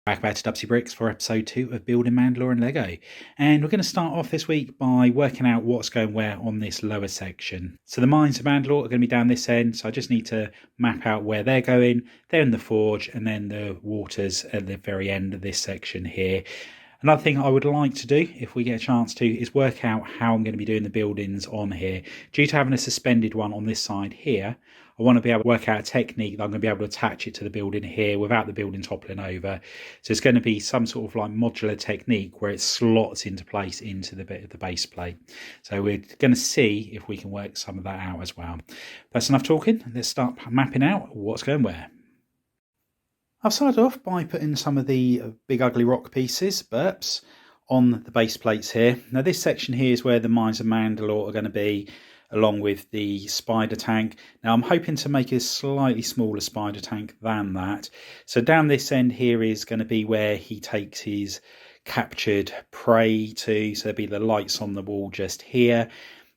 Back to Dubsy Bricks for episode 2 of Building Mandalore and Lego. And we're going to start off this week by working out what's going where on this lower section. So the Mines of Mandalore are going to be down this end, so I just need to map out where they're going. They're in the forge, and then the waters at the very end of this section here. Another thing I would like to do, if we get a chance to, is work out how I'm going to be doing the buildings on here. Due to having a suspended one on this side here, I want to be able to work out a technique that I'm going to be able to attach it to the building here without the building toppling over. So it's going to be some sort of like modular technique where it slots into place into the bit of the base plate. So we're going to see if we can work some of that out as well. That's enough talking. Let's start mapping out what's going where. I've started off by putting some of the big ugly rock pieces, burps, on the base plates here. Now this section here is where the Mines of Mandalore are going to be, along with the spider tank. Now I'm hoping to make a slightly smaller spider tank than that. So down this end here is going to be where he takes his captured prey to. So there'll be the lights on the wall just here.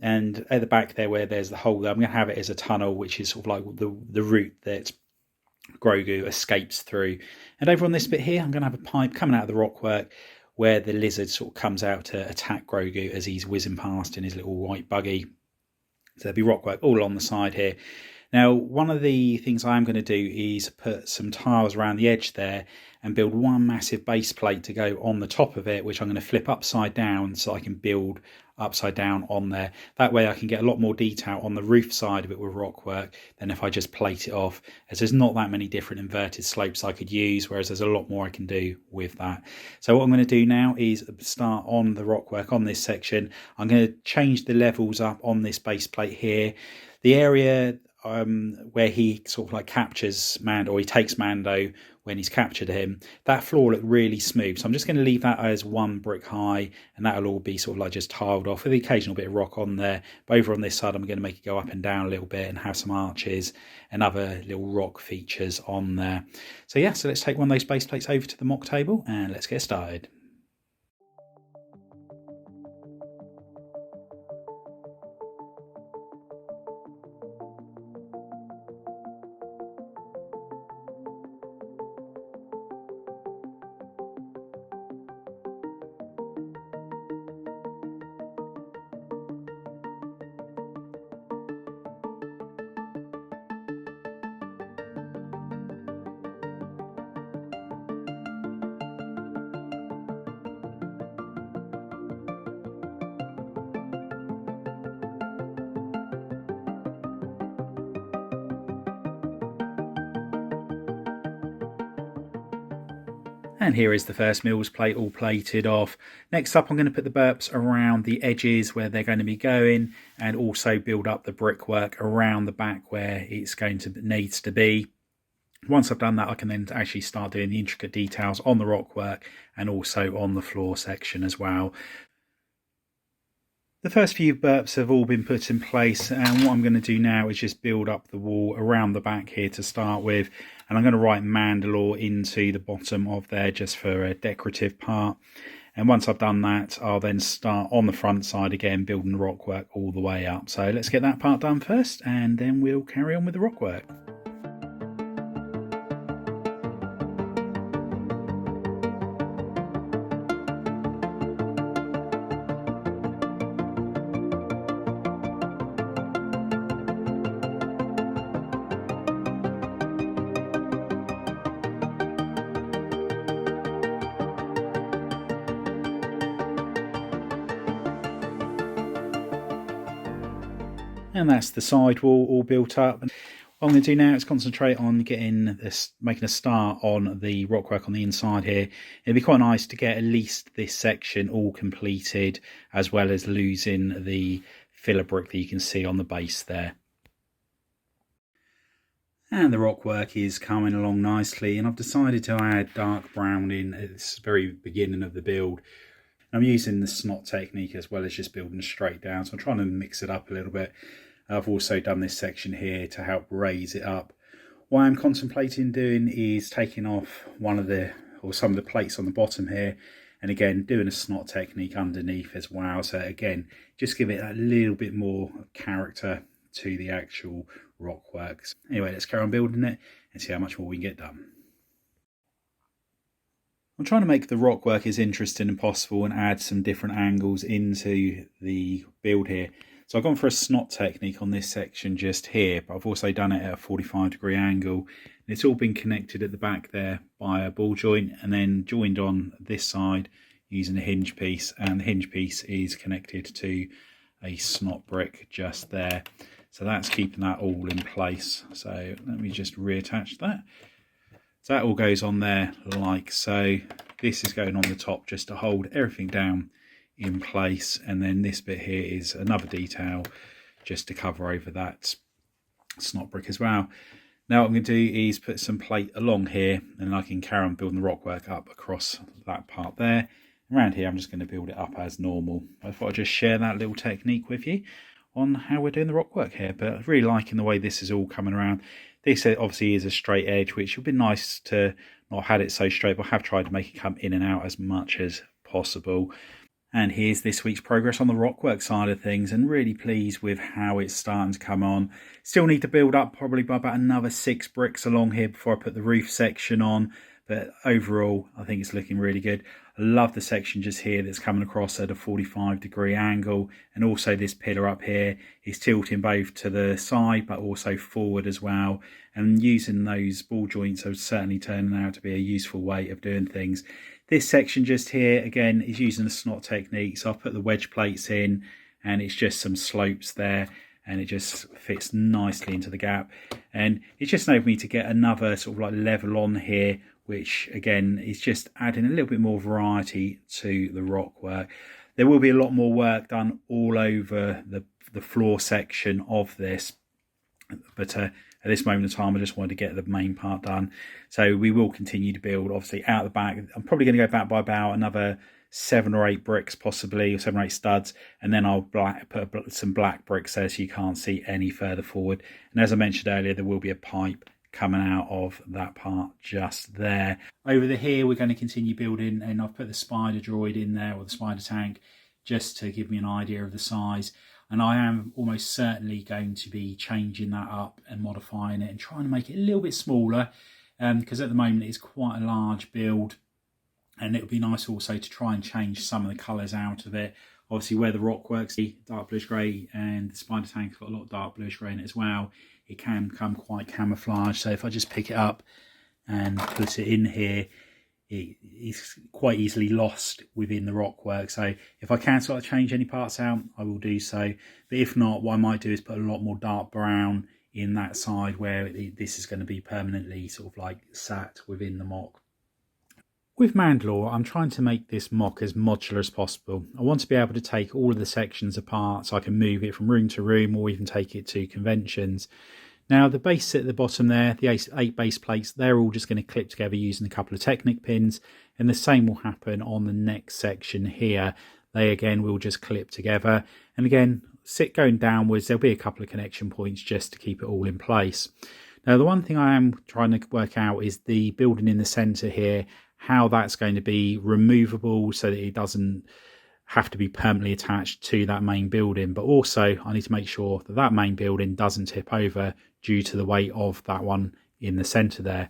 And at the back there where there's the hole there, I'm going to have it as a tunnel, which is sort of like the route that Grogu escapes through. And over on this bit here, I'm going to have a pipe coming out of the rockwork where the lizard sort of comes out to attack Grogu as he's whizzing past in his little white buggy. So there'll be rockwork all on the side here. Now, one of the things I am going to do is put some tiles around the edge there and build one massive base plate to go on the top of it, which I'm going to flip upside down so I can build upside down on there. That way I can get a lot more detail on the roof side of it with rockwork than if I just plate it off, as there's not that many different inverted slopes I could use, whereas there's a lot more I can do with that. So what I'm going to do now is start on the rockwork on this section. I'm going to change the levels up on this base plate here. The area where he sort of like captures Mando, or he takes Mando when he's captured him, that floor looked really smooth. So I'm just going to leave that as one brick high, and that'll all be sort of like just tiled off with the occasional bit of rock on there. But over on this side, I'm going to make it go up and down a little bit and have some arches and other little rock features on there. So yeah, so let's take one of those base plates over to the mock table and let's get started. And here is the first mills plate all plated off. Next up, I'm going to put the burps around the edges where they're going to be going, and also build up the brickwork around the back where it's going to needs to be. Once I've done that, I can then actually start doing the intricate details on the rockwork and also on the floor section as well. The first few burps have all been put in place, and what I'm going to do now is just build up the wall around the back here to start with, and I'm going to write Mandalore into the bottom of there just for a decorative part. And once I've done that, I'll then start on the front side again, building the rockwork all the way up. So let's get that part done first, and then we'll carry on with the rockwork. And that's the side wall all built up. What I'm going to do now is concentrate on making a start on the rockwork on the inside here. It'd be quite nice to get at least this section all completed, as well as losing the filler brick that you can see on the base there. And the rockwork is coming along nicely, and I've decided to add dark brown in at the very beginning of the build. I'm using the snot technique as well as just building straight down, so I'm trying to mix it up a little bit. I've also done this section here to help raise it up. What I'm contemplating doing is taking off some of the plates on the bottom here, and again doing a snot technique underneath as well. So again, just give it a little bit more character to the actual rock works. Anyway, let's carry on building it and see how much more we can get done. I'm trying to make the rock work as interesting as possible and add some different angles into the build here. So I've gone for a snot technique on this section just here, but I've also done it at a 45-degree angle. And it's all been connected at the back there by a ball joint and then joined on this side using a hinge piece, and the hinge piece is connected to a snot brick just there. So that's keeping that all in place. So let me just reattach that. So that all goes on there like so. This is going on the top just to hold everything down in place, and then this bit here is another detail just to cover over that snot brick as well. Now what I'm going to do is put some plate along here, and I can carry on building the rockwork up across that part there. Around here I'm just going to build it up as normal. I thought I'd just share that little technique with you on how we're doing the rockwork here, but I'm really liking the way this is all coming around. This obviously is a straight edge, which would be nice to not had it so straight, but I have tried to make it come in and out as much as possible. And here's this week's progress on the rockwork side of things, and really pleased with how it's starting to come on. Still need to build up probably by about another 6 bricks along here before I put the roof section on, but overall I think it's looking really good. I love the section just here that's coming across at a 45-degree angle, and also this pillar up here is tilting both to the side but also forward as well, and using those ball joints are certainly turning out to be a useful way of doing things. This section just here again is using the snot technique, so I've put the wedge plates in and it's just some slopes there, and it just fits nicely into the gap, and it's just enabled me to get another sort of like level on here, which again is just adding a little bit more variety to the rock work. There will be a lot more work done all over the floor section of this, but at this moment in time I just wanted to get the main part done. So we will continue to build obviously out the back. I'm probably going to go back by about another 7 or 8 bricks possibly, or 7 or 8 studs, and then I'll put some black bricks there so you can't see any further forward. And as I mentioned earlier, there will be a pipe coming out of that part just there. Over here we're going to continue building, and I've put the spider droid in there, or the spider tank, just to give me an idea of the size. And I am almost certainly going to be changing that up and modifying it and trying to make it a little bit smaller, because at the moment it's quite a large build, and it would be nice also to try and change some of the colours out of it. Obviously where the rock works, dark bluish grey, and the spider tank's got a lot of dark bluish grey in it as well, it can become quite camouflaged. So if I just pick it up and put it in here, it is quite easily lost within the rock work. So if I can sort of change any parts out, I will do so. But if not, what I might do is put a lot more dark brown in that side where this is going to be permanently sort of like sat within the mock. With Mandalore, I'm trying to make this mock as modular as possible. I want to be able to take all of the sections apart so I can move it from room to room, or even take it to conventions. Now the base at the bottom there, the 8 base plates, they're all just going to clip together using a couple of Technic pins, and the same will happen on the next section here. They again will just clip together, and again going downwards there'll be a couple of connection points just to keep it all in place. Now the one thing I am trying to work out is the building in the centre here, how that's going to be removable so that it doesn't have to be permanently attached to that main building, but also I need to make sure that that main building doesn't tip over due to the weight of that one in the center there.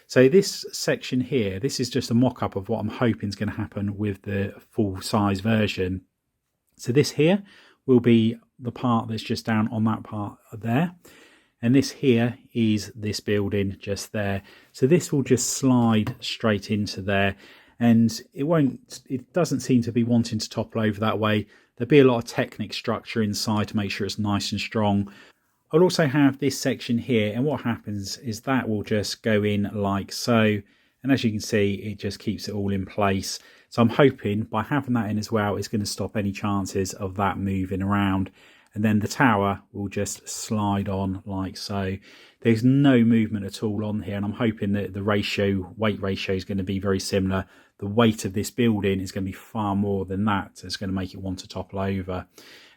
So this section here, this is just a mock-up of what I'm hoping is going to happen with the full size version. So this here will be the part that's just down on that part there, and this here is this building just there. So this will just slide straight into there, and it doesn't seem to be wanting to topple over that way. There'll be a lot of Technic structure inside to make sure it's nice and strong. I'll also have this section here, and what happens is that will just go in like so, and as you can see it just keeps it all in place. So I'm hoping by having that in as well, it's going to stop any chances of that moving around. And then the tower will just slide on like so. There's no movement at all on here, and I'm hoping that the weight ratio is going to be very similar. The weight of this building is going to be far more than that, so it's going to make it want to topple over.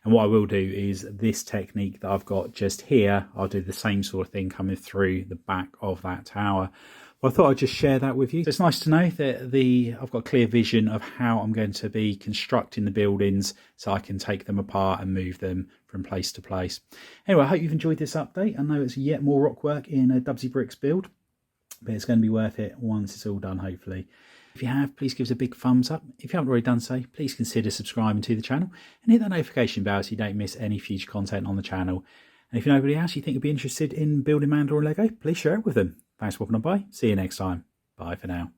And what I will do is this technique that I've got just here, I'll do the same sort of thing coming through the back of that tower. Well, I thought I'd just share that with you. So it's nice to know that I've got a clear vision of how I'm going to be constructing the buildings so I can take them apart and move them from place to place. Anyway, I hope you've enjoyed this update. I know it's yet more rock work in a Dubsy Bricks build. but it's going to be worth it once it's all done, hopefully. If you have, please give us a big thumbs up. If you haven't already done so, please consider subscribing to the channel and hit that notification bell so you don't miss any future content on the channel. And if you know anybody else you think would be interested in building Mandalore and Lego, please share it with them. Thanks for popping on by. See you next time. Bye for now.